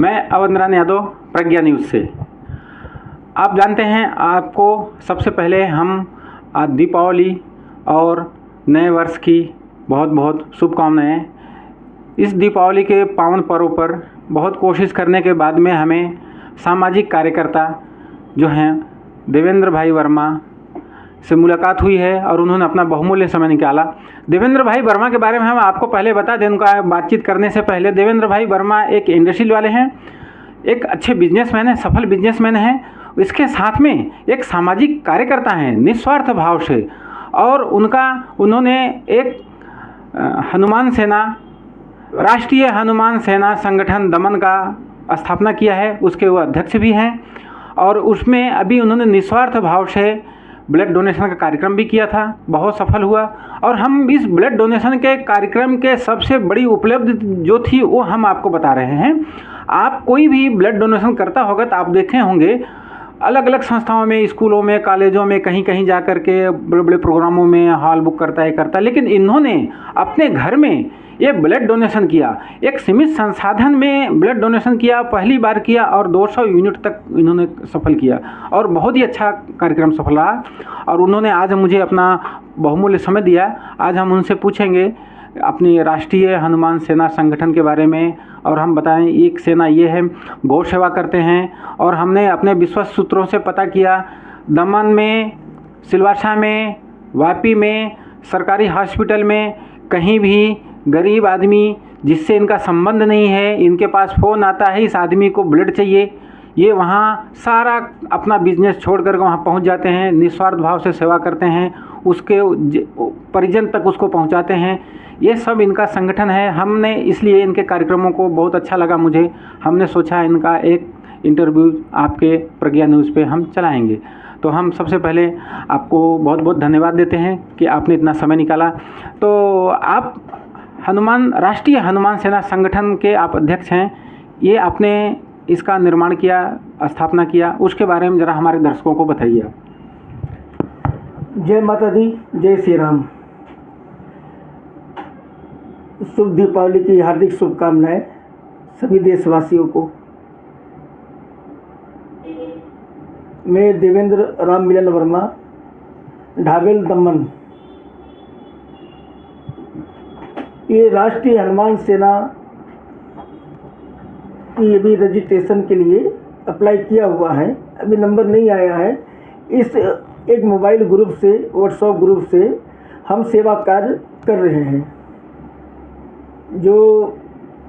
मैं अवंतनाथ यादव, प्रज्ञा न्यूज़ से। आप जानते हैं, आपको सबसे पहले हम आज दीपावली और नए वर्ष की बहुत बहुत शुभकामनाएँ। इस दीपावली के पावन पर्व पर बहुत कोशिश करने के बाद में हमें सामाजिक कार्यकर्ता जो हैं देवेंद्र भाई वर्मा से मुलाकात हुई है और उन्होंने अपना बहुमूल्य समय निकाला। देवेंद्र भाई वर्मा के बारे में हम आपको पहले बता दें, उनका बातचीत करने से पहले देवेंद्र भाई वर्मा एक इंडस्ट्री वाले हैं, एक अच्छे बिजनेसमैन हैं, सफल बिजनेसमैन हैं। इसके साथ में एक सामाजिक कार्यकर्ता हैं निस्वार्थ भाव से। और उन्होंने एक हनुमान सेना, राष्ट्रीय हनुमान सेना संगठन दमन का स्थापना किया है, उसके वो अध्यक्ष भी हैं। और उसमें अभी उन्होंने निस्वार्थ भाव से ब्लड डोनेशन का कार्यक्रम भी किया था, बहुत सफल हुआ। और हम इस ब्लड डोनेशन के कार्यक्रम के सबसे बड़ी उपलब्धि जो थी वो हम आपको बता रहे हैं। आप कोई भी ब्लड डोनेशन करता होगा तो आप देखे होंगे अलग अलग संस्थाओं में, स्कूलों में, कॉलेजों में, कहीं कहीं जा कर के बड़े बड़े प्रोग्रामों में हॉल बुक करता है, लेकिन इन्होंने अपने घर में ये ब्लड डोनेशन किया। एक सीमित संसाधन में ब्लड डोनेशन किया, पहली बार किया और 200 यूनिट तक इन्होंने सफल किया और बहुत ही अच्छा कार्यक्रम सफल रहा। और उन्होंने आज मुझे अपना बहुमूल्य समय दिया। आज हम उनसे पूछेंगे अपनी राष्ट्रीय हनुमान सेना संगठन के बारे में। और हम बताएं, एक सेना ये है, गौ सेवा करते हैं। और हमने अपने विश्वस्त सूत्रों से पता किया, दमन में, सिलवासा में, वापी में, सरकारी हॉस्पिटल में कहीं भी गरीब आदमी जिससे इनका संबंध नहीं है, इनके पास फ़ोन आता है इस आदमी को ब्लड चाहिए, ये वहाँ सारा अपना बिजनेस छोड़ कर वहाँ पहुँच जाते हैं, निस्वार्थ भाव से सेवा करते हैं, उसके परिजन तक उसको पहुँचाते हैं। ये सब इनका संगठन है। हमने इसलिए इनके कार्यक्रमों को बहुत अच्छा लगा मुझे, हमने सोचा इनका एक इंटरव्यू आपके प्रज्ञा न्यूज़ पे हम चलाएंगे। तो हम सबसे पहले आपको बहुत बहुत धन्यवाद देते हैं कि आपने इतना समय निकाला। तो आप राष्ट्रीय हनुमान सेना संगठन के आप अध्यक्ष हैं। ये आपने इसका निर्माण किया, स्थापना किया, उसके बारे में ज़रा हमारे दर्शकों को बताइए। जय माता दी, जय श्री राम। शुभ दीपावली की हार्दिक शुभकामनाएं सभी देशवासियों को। मैं देवेंद्र राम मिलन वर्मा, ढाबेल दमन, ये राष्ट्रीय हनुमान सेना की अभी रजिस्ट्रेशन के लिए अप्लाई किया हुआ है, अभी नंबर नहीं आया है। इस एक मोबाइल ग्रुप से, व्हाट्सएप ग्रुप से हम सेवा कार्य कर रहे हैं, जो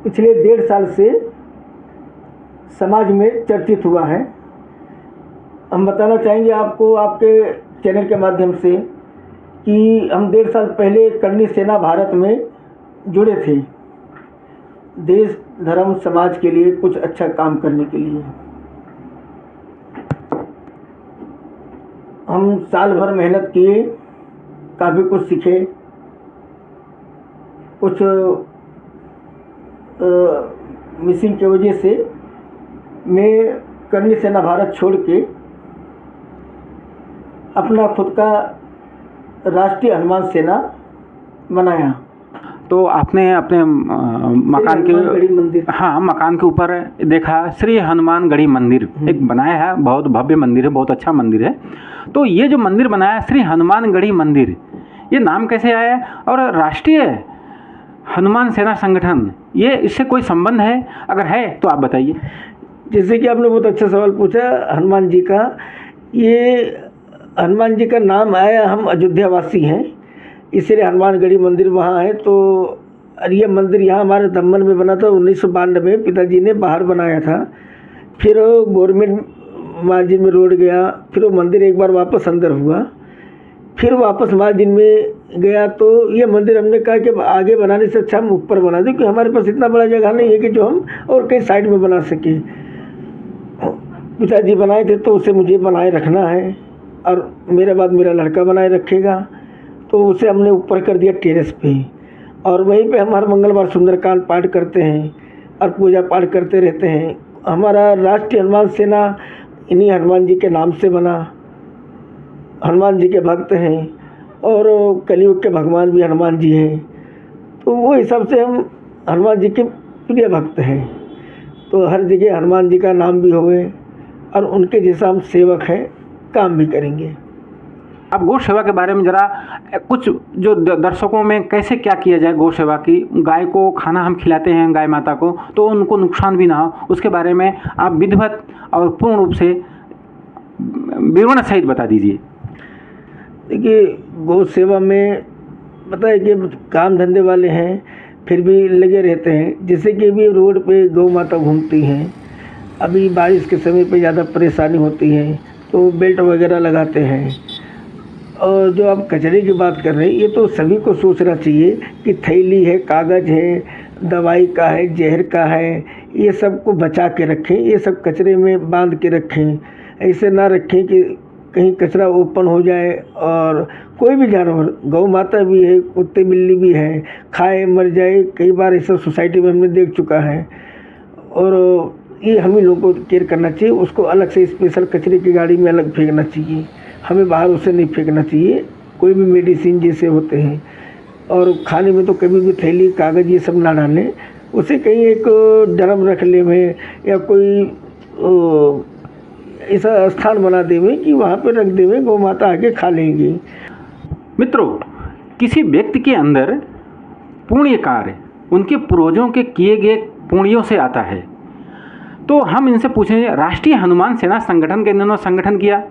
पिछले 1.5 साल से समाज में चर्चित हुआ है। हम बताना चाहेंगे आपको, आपके चैनल के माध्यम से, कि हम 1.5 साल पहले करनी सेना भारत में जुड़े थे, देश धर्म समाज के लिए कुछ अच्छा काम करने के लिए। हम साल भर मेहनत किए, काफ़ी कुछ सीखे, कुछ मिसिंग की वजह से मैं करनी सेना भारत छोड़ के अपना खुद का राष्ट्रीय हनुमान सेना बनाया। तो आपने अपने मकान के ऊपर देखा श्री हनुमान गढ़ी मंदिर एक बनाया है, बहुत भव्य मंदिर है, बहुत अच्छा मंदिर है। तो ये जो मंदिर बनाया श्री हनुमान गढ़ी मंदिर, ये नाम कैसे आया? और राष्ट्रीय हनुमान सेना संगठन, ये इससे कोई संबंध है? अगर है तो आप बताइए। जैसे कि आपने बहुत अच्छा सवाल पूछा हनुमान जी का। ये हनुमान जी का नाम आया, हम अयोध्यावासी हैं, इसलिए हनुमानगढ़ी मंदिर वहाँ है। तो ये मंदिर यहाँ हमारे दमन में बना था 1992 में, पिताजी ने बाहर बनाया था। फिर गवर्नमेंट मार्जिन में रोड गया, फिर वो मंदिर एक बार वापस अंदर हुआ, फिर वापस मार्जिन में गया। तो ये मंदिर हमने कहा कि आगे बनाने से अच्छा हम ऊपर बना दें, क्योंकि हमारे पास इतना बड़ा जगह नहीं है कि जो हम और कहीं साइड में बना सकें। पिताजी बनाए थे तो उसे मुझे बनाए रखना है, और मेरे बाद मेरा लड़का बनाए रखेगा। तो उसे हमने ऊपर कर दिया टेरेस पे, और वहीं पे हम हर मंगलवार सुंदरकांड पाठ करते हैं और पूजा पाठ करते रहते हैं। हमारा राष्ट्रीय हनुमान सेना इन्हीं हनुमान जी के नाम से बना। हनुमान जी के भक्त हैं और कलयुग के भगवान भी हनुमान जी हैं, तो वो हिसाब से हम हनुमान जी के प्रिय भक्त हैं। तो हर जगह हनुमान जी का नाम भी होवे और उनके जैसा हम सेवक हैं, काम भी करेंगे। अब गौ सेवा के बारे में ज़रा कुछ जो दर्शकों में कैसे क्या किया जाए गौ सेवा की, गाय को खाना हम खिलाते हैं गाय माता को, तो उनको नुकसान भी ना हो, उसके बारे में आप विधिवत और पूर्ण रूप से विवरण सहित बता दीजिए। देखिए, गौ सेवा में पता है कि काम धंधे वाले हैं फिर भी लगे रहते हैं। जैसे कि अभी रोड पे गौ माता घूमती हैं, अभी बारिश के समय पे ज़्यादा परेशानी होती है तो बेल्ट वगैरह लगाते हैं। और जो आप कचरे की बात कर रहे हैं, ये तो सभी को सोचना चाहिए कि थैली है, कागज़ है, दवाई का है, जहर का है, ये सब को बचा के रखें, ये सब कचरे में बांध के रखें। ऐसे ना रखें कि कहीं कचरा ओपन हो जाए और कोई भी जानवर, गौ माता भी है, कुत्ते बिल्ली भी हैं, खाए मर जाए। कई बार ऐसा सोसाइटी में हमने देख चुका है। और ये हम ही लोगों को केयर करना चाहिए, उसको अलग से स्पेशल कचरे की गाड़ी में अलग फेंकना चाहिए, हमें बाहर उसे नहीं फेंकना चाहिए। कोई भी मेडिसिन जैसे होते हैं, और खाने में तो कभी भी थैली कागज़ ये सब ना डालें, उसे कहीं एक ड्रम रख ले में या कोई ऐसा स्थान बना देवे कि वहाँ पे रख देवे, गौ माता आके खा लेंगी। मित्रों, किसी व्यक्ति के अंदर पुण्य कार्य उनके पूर्वजों के किए गए पुण्यों से आता है। तो हम इनसे पूछेंगे, राष्ट्रीय हनुमान सेना संगठन के इन्होंने संगठन किया,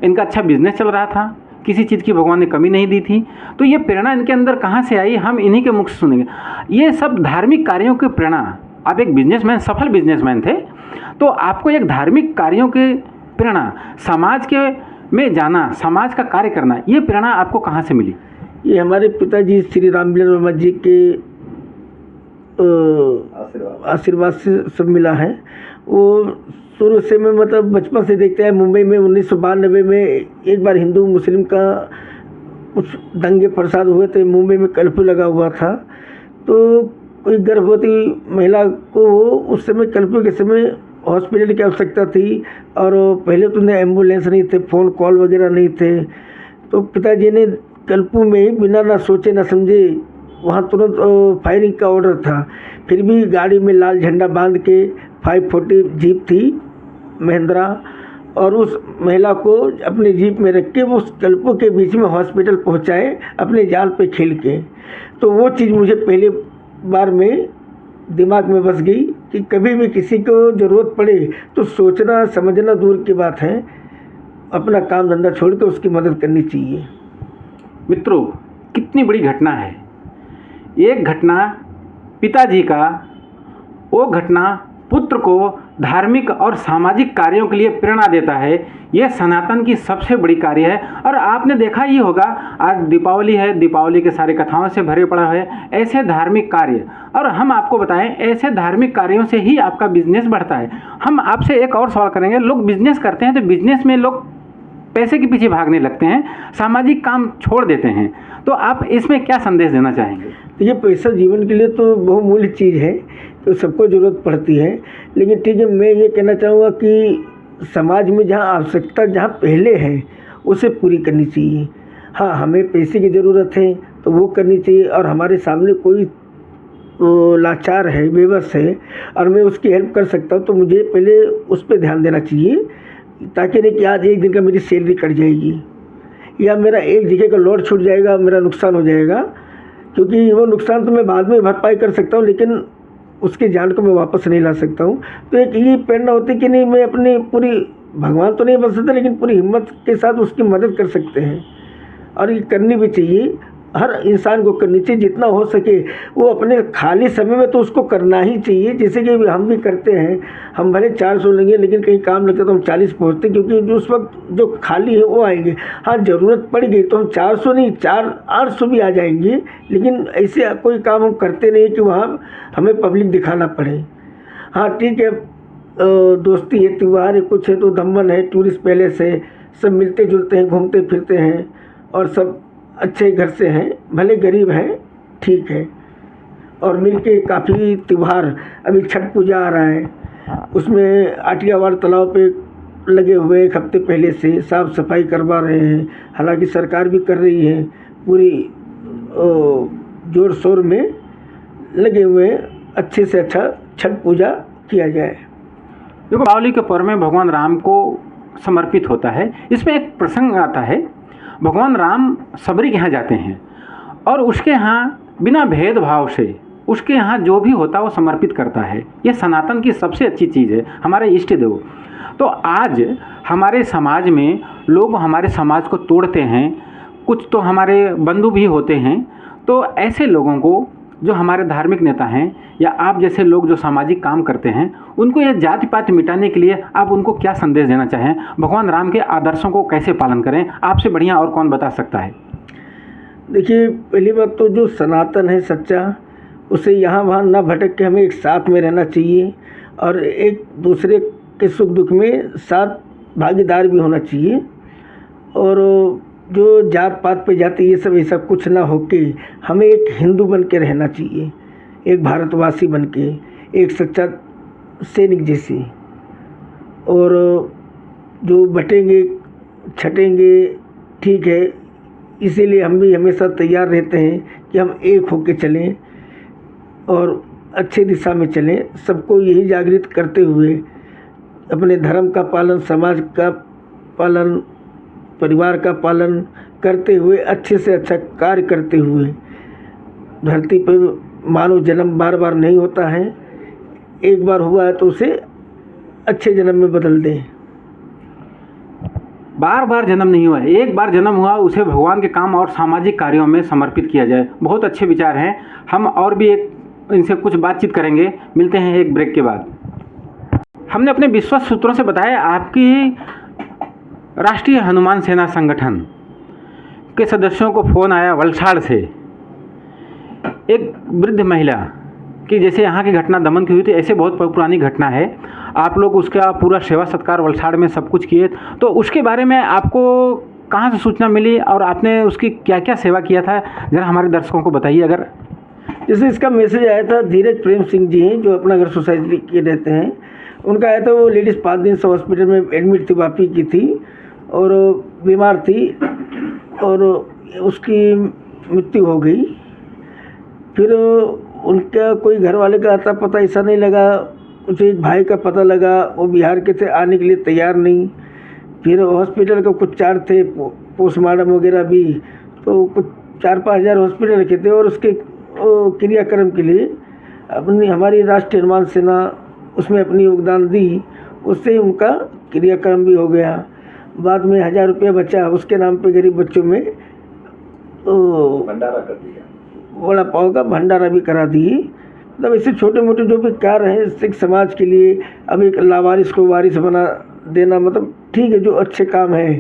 इनका अच्छा बिजनेस चल रहा था, किसी चीज़ की भगवान ने कमी नहीं दी थी, तो ये प्रेरणा इनके अंदर कहाँ से आई, हम इन्हीं के मुख से सुनेंगे। ये सब धार्मिक कार्यों की प्रेरणा, आप एक बिजनेसमैन, सफल बिजनेसमैन थे, तो आपको एक धार्मिक कार्यों के प्रेरणा, समाज के में जाना, समाज का कार्य करना, ये प्रेरणा आपको कहाँ से मिली? ये हमारे पिताजी श्री रामलीला वर्मा जी के आशीर्वाद से सब मिला है। वो शुरू से मैं मतलब बचपन से देखते हैं। मुंबई में 1992 में एक बार हिंदू मुस्लिम का कुछ दंगे फसाद हुए थे, मुंबई में कर्फ्यू लगा हुआ था। तो कोई गर्भवती महिला को उस समय कर्फ्यू के समय हॉस्पिटल की आवश्यकता थी, और पहले तो उन्हें एम्बुलेंस नहीं थे, फ़ोन कॉल वगैरह नहीं थे। तो पिताजी ने कर्फ्यू में ही बिना ना सोचे ना समझे वहाँ तुरंत फायरिंग का ऑर्डर था, फिर भी गाड़ी में लाल झंडा बांध के 540 जीप थी महिंद्रा, और उस महिला को अपने जीप में रख के वो उस कल्पों के बीच में हॉस्पिटल पहुंचाए अपने जाल पे खेल के। तो वो चीज़ मुझे पहले बार में दिमाग में बस गई कि कभी भी किसी को ज़रूरत पड़े तो सोचना समझना दूर की बात है, अपना काम धंधा छोड़ के उसकी मदद करनी चाहिए। मित्रों, कितनी बड़ी घटना है। एक घटना पिताजी का, वो घटना पुत्र को धार्मिक और सामाजिक कार्यों के लिए प्रेरणा देता है। ये सनातन की सबसे बड़ी कार्य है। और आपने देखा ही होगा, आज दीपावली है, दीपावली के सारे कथाओं से भरे पड़ा है ऐसे धार्मिक कार्य। और हम आपको बताएं, ऐसे धार्मिक कार्यों से ही आपका बिजनेस बढ़ता है। हम आपसे एक और सवाल करेंगे, लोग बिजनेस करते हैं तो बिजनेस में लोग पैसे के पीछे भागने लगते हैं, सामाजिक काम छोड़ देते हैं, तो आप इसमें क्या संदेश देना चाहेंगे? ये पैसा जीवन के लिए तो बहुमूल्य चीज़ है, तो सबको ज़रूरत पड़ती है। लेकिन ठीक है, मैं ये कहना चाहूँगा कि समाज में जहाँ आवश्यकता जहाँ पहले है उसे पूरी करनी चाहिए। हाँ, हमें पैसे की ज़रूरत है तो वो करनी चाहिए, और हमारे सामने कोई लाचार है, बेबस है, और मैं उसकी हेल्प कर सकता हूँ तो मुझे पहले उस पर ध्यान देना चाहिए, ताकि नहीं कि आज एक दिन का मेरी सैलरी कट जाएगी या मेरा एक जगह का लोड छूट जाएगा, मेरा नुकसान हो जाएगा। क्योंकि वो नुकसान तो मैं बाद में भरपाई कर सकता हूँ, लेकिन उसकी जान को मैं वापस नहीं ला सकता हूँ। तो एक ये प्रेरणा होती है कि नहीं, मैं अपनी पूरी, भगवान तो नहीं बन सकता, लेकिन पूरी हिम्मत के साथ उसकी मदद कर सकते हैं, और ये करनी भी चाहिए। हर इंसान को करनी चाहिए, जितना हो सके वो अपने खाली समय में तो उसको करना ही चाहिए। जैसे कि हम भी करते हैं, हम भले 400 लेंगे लेकिन कहीं काम लगता तो हम 40 पहुँचते, क्योंकि उस वक्त जो खाली है वो आएंगे। हाँ, ज़रूरत पड़ गई तो हम 400 नहीं 400 भी आ जाएंगे, लेकिन ऐसे कोई काम हम करते नहीं कि वहाँ हमें पब्लिक दिखाना पड़े। हाँ ठीक है, दोस्ती है, त्यौहार है, कुछ है तो धम्मन है, टूरिस्ट पैलेस है, सब मिलते जुलते हैं, घूमते फिरते हैं, और सब अच्छे घर से हैं, भले गरीब हैं, ठीक है। और मिलके काफ़ी त्यौहार, अभी छठ पूजा आ रहा है, उसमें आटियावाड़ तालाब पे लगे हुए एक हफ्ते पहले से साफ़ सफाई करवा रहे हैं। हालांकि सरकार भी कर रही है, पूरी जोर शोर में लगे हुए, अच्छे से अच्छा छठ पूजा किया जाए। देखो, दीपावली के पर्व में भगवान राम को समर्पित होता है। इसमें एक प्रसंग आता है, भगवान राम सबरी के यहाँ जाते हैं और उसके यहाँ बिना भेदभाव से उसके यहाँ जो भी होता है वो समर्पित करता है। यह सनातन की सबसे अच्छी चीज़ है, हमारे इष्ट देव। तो आज हमारे समाज में लोग हमारे समाज को तोड़ते हैं, कुछ तो हमारे बंधु भी होते हैं। तो ऐसे लोगों को, जो हमारे धार्मिक नेता हैं या आप जैसे लोग जो सामाजिक काम करते हैं, उनको यह जाति पाति मिटाने के लिए आप उनको क्या संदेश देना चाहें? भगवान राम के आदर्शों को कैसे पालन करें? आपसे बढ़िया और कौन बता सकता है? देखिए, पहली बात तो जो सनातन है सच्चा, उसे यहाँ वहाँ ना भटक के हमें एक साथ में रहना चाहिए और एक दूसरे के सुख दुख में साथ भागीदार भी होना चाहिए। और जो जात पात पे जाती ये सब ऐसा कुछ ना होके हमें एक हिंदू बन के रहना चाहिए, एक भारतवासी बन के, एक सच्चा सैनिक जैसे। और जो बटेंगे छटेंगे ठीक है, इसीलिए हम भी हमेशा तैयार रहते हैं कि हम एक होकर चलें और अच्छे दिशा में चलें। सबको यही जागृत करते हुए अपने धर्म का पालन, समाज का पालन, परिवार का पालन करते हुए, अच्छे से अच्छा कार्य करते हुए, धरती पर मानव जन्म बार बार नहीं होता है, एक बार हुआ है तो उसे अच्छे जन्म में बदल दें। बार बार जन्म नहीं हुआ है, एक बार जन्म हुआ, उसे भगवान के काम और सामाजिक कार्यों में समर्पित किया जाए। बहुत अच्छे विचार हैं। हम और भी इनसे कुछ बातचीत करेंगे। मिलते हैं एक ब्रेक के बाद। हमने अपने विश्वस्त सूत्रों से बताया आपकी राष्ट्रीय हनुमान सेना संगठन के सदस्यों को फ़ोन आया वलसाड़ से, एक वृद्ध महिला कि जैसे यहाँ की घटना दमन की हुई थी, ऐसे बहुत पुरानी घटना है। आप लोग उसका पूरा सेवा सत्कार वलसाड़ में सब कुछ किए, तो उसके बारे में आपको कहाँ से सूचना मिली और आपने उसकी क्या क्या सेवा किया था, ज़रा हमारे दर्शकों को बताइए। अगर जैसे इसका मैसेज आया था, धीरज प्रेम सिंह जी हैं जो अपना घर सोसाइटी के रहते हैं, उनका आया था। वो लेडीज़ 5 दिन से हॉस्पिटल में एडमिट थी, वापी की थी और बीमार थी और उसकी मृत्यु हो गई। फिर उनका कोई घर वाले का आता पता ऐसा नहीं लगा, उसे एक भाई का पता लगा, वो बिहार के थे, आने के लिए तैयार नहीं। फिर हॉस्पिटल का कुछ चार्ज थे, पोस्टमार्टम वगैरह भी, तो कुछ 4-5 हज़ार हॉस्पिटल रखे थे। और उसके क्रियाक्रम के लिए अपनी हमारी राष्ट्रीय हनुमान सेना उसमें अपनी योगदान दी, उससे उनका क्रियाक्रम भी हो गया। बाद में 1000 रुपया बचा, उसके नाम पे गरीब बच्चों में भंडारा कर दिया, वड़ा पाव का भंडारा भी करा दिए। मतलब ऐसे छोटे मोटे जो भी कार्य हैं सिख समाज के लिए, अब एक लावारिस को वारिस बना देना, मतलब ठीक है, जो अच्छे काम है।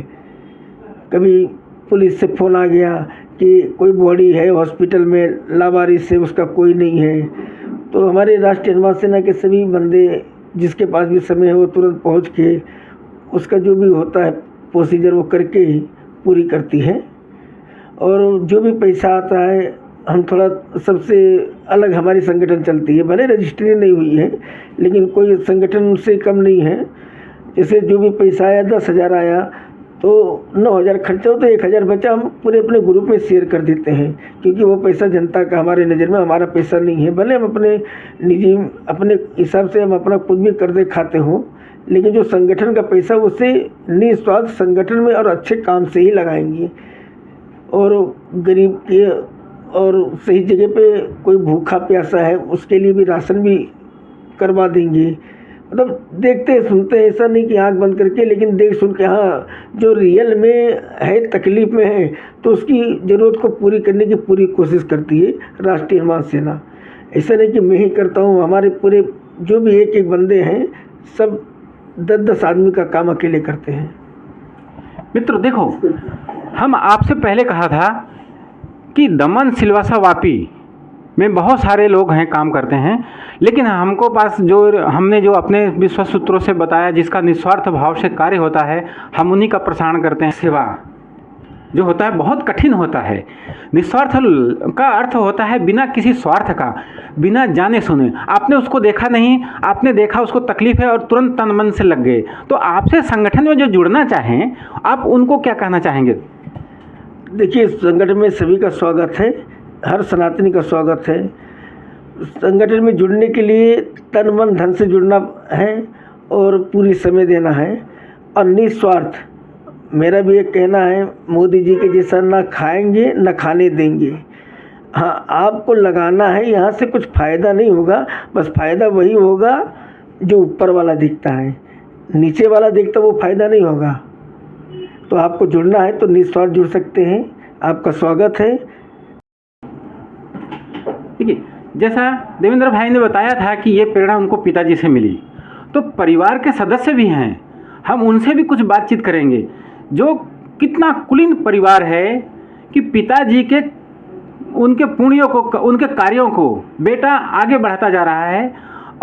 कभी पुलिस से फ़ोन आ गया कि कोई बॉडी है हॉस्पिटल में, लावारिस है, उसका कोई नहीं है, तो हमारे राष्ट्रीय हनुमान सेना के सभी बंदे जिसके पास भी समय है वो तुरंत पहुंच के उसका जो भी होता है प्रोसीजर वो करके ही पूरी करती है। और जो भी पैसा आता है, हम थोड़ा सबसे अलग हमारी संगठन चलती है, भले रजिस्ट्री नहीं हुई है लेकिन कोई संगठन से कम नहीं है। जैसे जो भी पैसा आया, 10,000 आया तो 9,000 खर्चा हो तो 1,000 बचा हम पूरे अपने ग्रुप में शेयर कर देते हैं, क्योंकि वो पैसा जनता का हमारे नज़र में हमारा पैसा नहीं है। भले हम अपने निजी अपने हिसाब से हम अपना कुछ भी कर दे खाते हों, लेकिन जो संगठन का पैसा उसे निस्वार्थ संगठन में और अच्छे काम से ही लगाएंगे। और गरीब के और सही जगह पे कोई भूखा प्यासा है उसके लिए भी राशन भी करवा देंगे। मतलब देखते सुनते हैं, ऐसा नहीं कि आंख बंद करके, लेकिन देख सुन के, हाँ जो रियल में है, तकलीफ़ में है, तो उसकी ज़रूरत को पूरी करने की पूरी कोशिश करती है राष्ट्रीय हनुमान सेना। ऐसा नहीं कि मैं ही करता हूँ, हमारे पूरे जो भी एक बंदे हैं सब 10-10 आदमी का काम अकेले करते हैं। मित्रों देखो, हम आपसे पहले कहा था कि दमन सिलवासा वापी में बहुत सारे लोग हैं, काम करते हैं, लेकिन हमको पास हमने जो अपने विश्वस्त सूत्रों से बताया, जिसका निस्वार्थ भाव से कार्य होता है, हम उन्हीं का प्रसारण करते हैं। सेवा जो होता है बहुत कठिन होता है। निस्वार्थ का अर्थ होता है बिना किसी स्वार्थ का, बिना जाने सुने। आपने उसको देखा नहीं, आपने देखा उसको तकलीफ है और तुरंत तन मन से लग गए। तो आपसे संगठन में जो जुड़ना चाहें, आप उनको क्या कहना चाहेंगे? देखिए, संगठन में सभी का स्वागत है, हर सनातनी का स्वागत है। संगठन में जुड़ने के लिए तन मन धन से जुड़ना है और पूरी समय देना है और निस्वार्थ। मेरा भी एक कहना है, मोदी जी के जैसा ना खाएंगे ना खाने देंगे। हाँ, आपको लगाना है, यहाँ से कुछ फ़ायदा नहीं होगा, बस फ़ायदा वही होगा जो ऊपर वाला दिखता है, नीचे वाला दिखता वो फ़ायदा नहीं होगा। तो आपको जुड़ना है तो निस्वार्थ जुड़ सकते हैं। आपका स्वागत है। देखिए, जैसा देवेंद्र भाई ने बताया था कि ये प्रेरणा उनको पिताजी से मिली, तो परिवार के सदस्य भी हैं, हम उनसे भी कुछ बातचीत करेंगे। जो कितना कुलीन परिवार है कि पिताजी के उनके पुण्यों को, उनके कार्यों को बेटा आगे बढ़ाता जा रहा है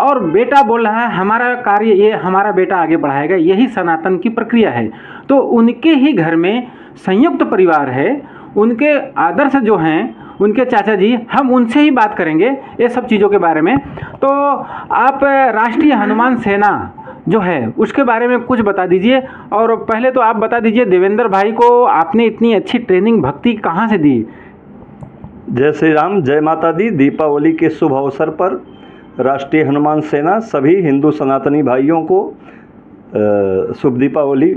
और बेटा बोल रहा है हमारा कार्य ये हमारा बेटा आगे बढ़ाएगा, यही सनातन की प्रक्रिया है। तो उनके ही घर में संयुक्त परिवार है, उनके आदर्श जो हैं उनके चाचा जी, हम उनसे ही बात करेंगे ये सब चीज़ों के बारे में। तो आप राष्ट्रीय हनुमान सेना जो है उसके बारे में कुछ बता दीजिए। और पहले तो आप बता दीजिए देवेंद्र भाई को आपने इतनी अच्छी ट्रेनिंग भक्ति कहाँ से दी? जय श्री राम, जय माता दी। दीपावली के शुभ अवसर पर राष्ट्रीय हनुमान सेना सभी हिंदू सनातनी भाइयों को शुभ दीपावली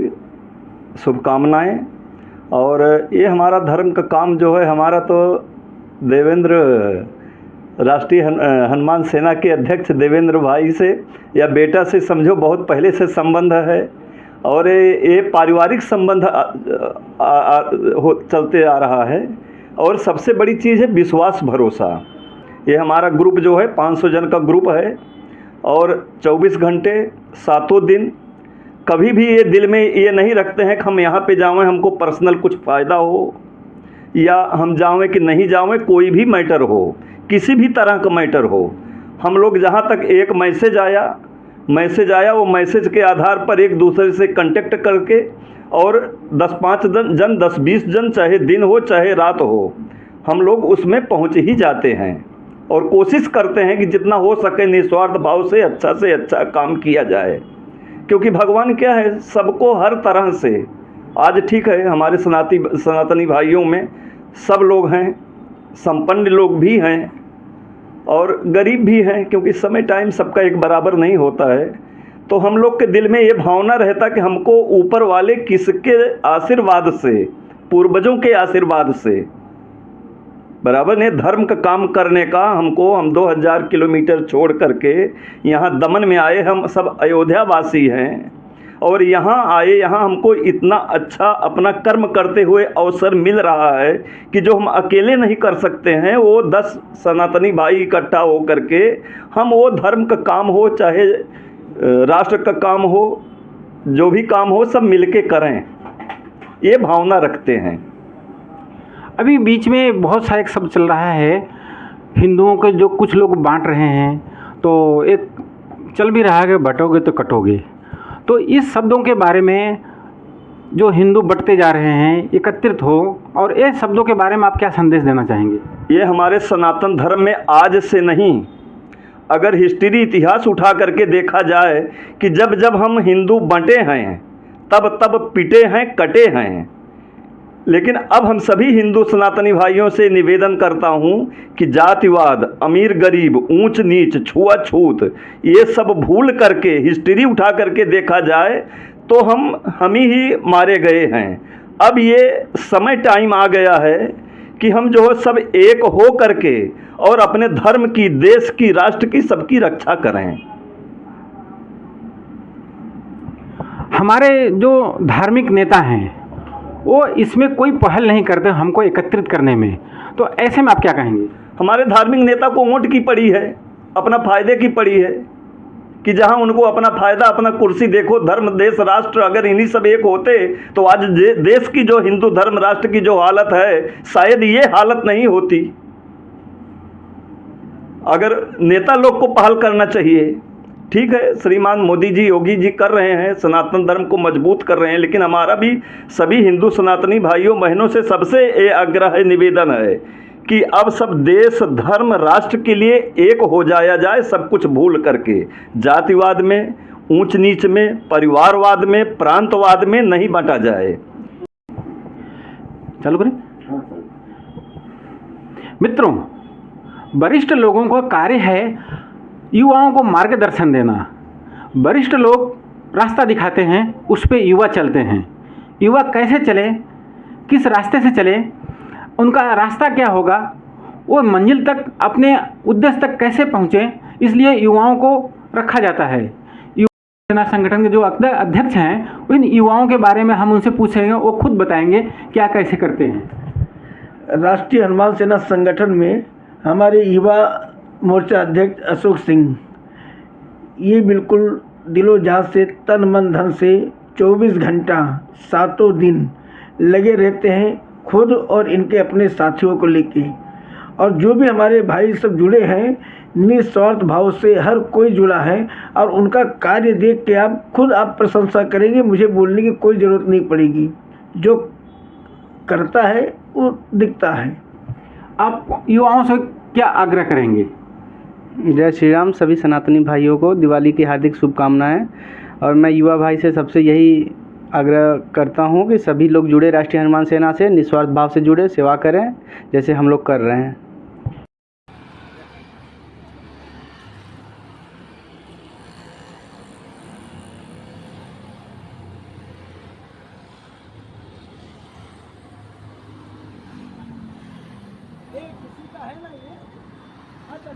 शुभकामनाएं। और ये हमारा धर्म का काम जो है, हमारा तो देवेंद्र राष्ट्रीय हनुमान सेना के अध्यक्ष देवेंद्र भाई से या बेटा से समझो बहुत पहले से संबंध है। और ये पारिवारिक संबंध चलते आ रहा है। और सबसे बड़ी चीज़ है विश्वास भरोसा। ये हमारा ग्रुप जो है 500 जन का ग्रुप है और 24 घंटे 7 दिन कभी भी ये दिल में ये नहीं रखते हैं कि हम यहाँ पे जाएं, हमको पर्सनल कुछ फ़ायदा हो या हम जाएं कि नहीं जाएं, कोई भी मैटर हो, किसी भी तरह का मैटर हो। हम लोग जहाँ तक एक मैसेज आया वो मैसेज के आधार पर एक दूसरे से कांटेक्ट करके और 10-5 जन 10-20 जन, चाहे दिन हो चाहे रात हो, हम लोग उसमें पहुंच ही जाते हैं और कोशिश करते हैं कि जितना हो सके निस्वार्थ भाव से अच्छा काम किया जाए। क्योंकि भगवान क्या है, सबको हर तरह से, आज ठीक है हमारे सनातनी भाइयों में सब लोग हैं, संपन्न लोग भी हैं और गरीब भी हैं, क्योंकि समय टाइम सबका एक बराबर नहीं होता है। तो हम लोग के दिल में ये भावना रहता कि हमको ऊपर वाले किसके आशीर्वाद से, पूर्वजों के आशीर्वाद से बराबर ने धर्म का काम करने का हम 2000 किलोमीटर छोड़ करके यहाँ दमन में आए। हम सब अयोध्या वासी हैं और यहाँ आए, यहाँ हमको इतना अच्छा अपना कर्म करते हुए अवसर मिल रहा है कि जो हम अकेले नहीं कर सकते हैं, वो 10 सनातनी भाई इकट्ठा हो करके हम वो धर्म का काम हो चाहे राष्ट्र का काम हो, जो भी काम हो, सब मिलके करें, ये भावना रखते हैं। अभी बीच में बहुत सा एक शब्द चल रहा है हिंदुओं के, जो कुछ लोग बांट रहे हैं, तो एक चल भी रहा है कि बटोगे तो कटोगे। तो इस शब्दों के बारे में जो हिंदू बंटते जा रहे हैं, एकत्रित हो, और ये शब्दों के बारे में आप क्या संदेश देना चाहेंगे? ये हमारे सनातन धर्म में आज से नहीं, अगर हिस्ट्री इतिहास उठा करके देखा जाए कि जब जब हम हिंदू बंटे हैं तब तब पिटे हैं, कटे हैं। लेकिन अब हम सभी हिंदू सनातनी भाइयों से निवेदन करता हूं कि जातिवाद, अमीर गरीब, ऊंच नीच, छुआछूत, ये सब भूल करके हिस्ट्री उठा करके देखा जाए तो हम ही मारे गए हैं। अब ये समय टाइम आ गया है कि हम जो है सब एक हो करके और अपने धर्म की, देश की, राष्ट्र की, सबकी रक्षा करें। हमारे जो धार्मिक नेता हैं वो इसमें कोई पहल नहीं करते हमको एकत्रित करने में, तो ऐसे में आप क्या कहेंगे? हमारे धार्मिक नेता को वोट की पड़ी है, अपना फायदे की पड़ी है कि जहां उनको अपना फायदा, अपना कुर्सी देखो। धर्म, देश, राष्ट्र अगर इन्हीं सब एक होते तो आज देश की जो हिंदू धर्म राष्ट्र की जो हालत है, शायद ये हालत नहीं होती। अगर नेता लोग को पहल करना चाहिए, ठीक है, श्रीमान मोदी जी, योगी जी कर रहे हैं, सनातन धर्म को मजबूत कर रहे हैं, लेकिन हमारा भी सभी हिंदू सनातनी भाइयों बहनों से सबसे ये आग्रह है, निवेदन है कि अब सब देश, धर्म, राष्ट्र के लिए एक हो जाया जाए, सब कुछ भूल करके। जातिवाद में, ऊंच नीच में, परिवारवाद में, प्रांतवाद में नहीं बंटा जाए। चालू करें? मित्रों, वरिष्ठ लोगों का कार्य है युवाओं को मार्गदर्शन देना। वरिष्ठ लोग रास्ता दिखाते हैं उस पे युवा चलते हैं। युवा कैसे चले, किस रास्ते से चले, उनका रास्ता क्या होगा, वो मंजिल तक अपने उद्देश्य तक कैसे पहुँचे, इसलिए युवाओं को रखा जाता है। युवा सेना संगठन के जो अध्यक्ष हैं, इन युवाओं के बारे में हम उनसे पूछेंगे, वो खुद बताएंगे क्या कैसे करते हैं। राष्ट्रीय हनुमान सेना संगठन में हमारे युवा मोर्चा अध्यक्ष अशोक सिंह, ये बिल्कुल दिलो जान से, तन मन धन से 24 घंटा 7 दिन लगे रहते हैं, खुद और इनके अपने साथियों को लेके। और जो भी हमारे भाई सब जुड़े हैं, निस्वार्थ भाव से हर कोई जुड़ा है, और उनका कार्य देख के आप प्रशंसा करेंगे, मुझे बोलने की कोई ज़रूरत नहीं पड़ेगी। जो करता है वो दिखता है। आप युवाओं से क्या आग्रह करेंगे? जय श्री राम। सभी सनातनी भाइयों को दिवाली की हार्दिक शुभकामनाएं। और मैं युवा भाई से सबसे यही आग्रह करता हूं कि सभी लोग जुड़े राष्ट्रीय हनुमान सेना से, निस्वार्थ भाव से जुड़े, सेवा करें जैसे हम लोग कर रहे हैं। किसी का है ना ये? अच्छा,